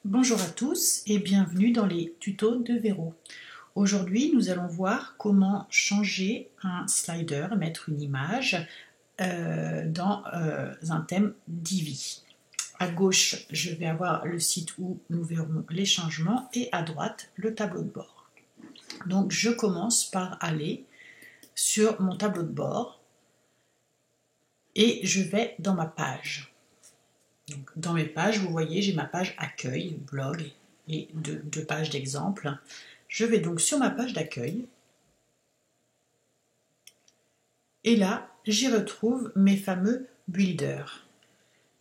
Bonjour à tous et bienvenue dans les tutos de Véro. Aujourd'hui, nous allons voir comment changer un slider, mettre une image dans un thème Divi. À gauche, je vais avoir le site où nous verrons les changements et à droite, le tableau de bord. Donc, je commence par aller sur mon tableau de bord et je vais dans ma page. Donc, dans mes pages, vous voyez, j'ai ma page accueil, blog et deux pages d'exemple. Je vais donc sur ma page d'accueil et là, j'y retrouve mes fameux builders.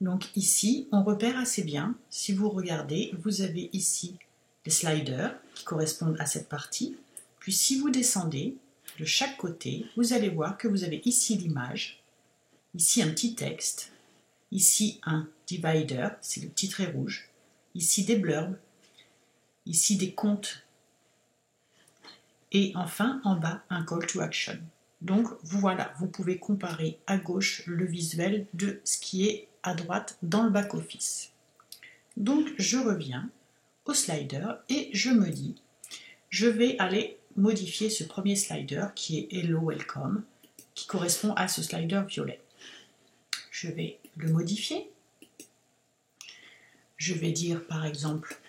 Donc ici, on repère assez bien. Si vous regardez, vous avez ici les sliders qui correspondent à cette partie. Puis si vous descendez de chaque côté, vous allez voir que vous avez ici l'image, ici un petit texte, ici un divider, c'est le petit trait rouge, ici des blurbs, ici des comptes et enfin en bas un call to action. Donc voilà, vous pouvez comparer à gauche le visuel de ce qui est à droite dans le back-office. Donc je reviens au slider et je me dis, je vais aller modifier ce premier slider qui est Hello Welcome, qui correspond à ce slider violet. Je vais le modifier. Je vais dire par exemple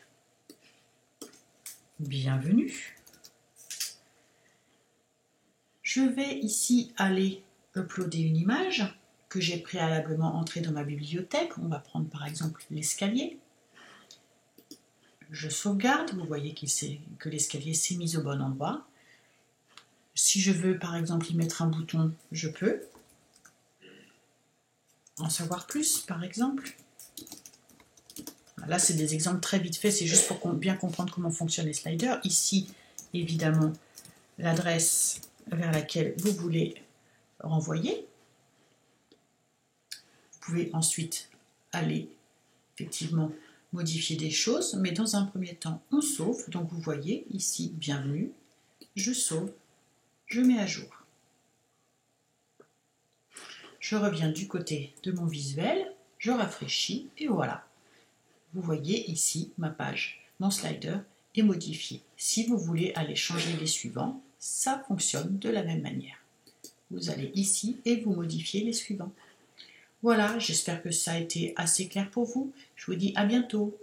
bienvenue. Je vais ici aller uploader une image que j'ai préalablement entrée dans ma bibliothèque. On va prendre par exemple l'escalier. Je sauvegarde, vous voyez que l'escalier s'est mis au bon endroit. Si je veux par exemple y mettre un bouton, je peux. En savoir plus par exemple. Là c'est des exemples très vite faits, c'est juste pour bien comprendre comment fonctionnent les sliders. Ici évidemment l'adresse vers laquelle vous voulez renvoyer. Vous pouvez ensuite aller effectivement modifier des choses, mais dans un premier temps on sauve. Donc vous voyez ici bienvenue, je sauve, je mets à jour. Je reviens du côté de mon visuel, je rafraîchis et voilà. Vous voyez ici ma page, mon slider est modifié. Si vous voulez aller changer les suivants, ça fonctionne de la même manière. Vous allez ici et vous modifiez les suivants. Voilà, j'espère que ça a été assez clair pour vous. Je vous dis à bientôt.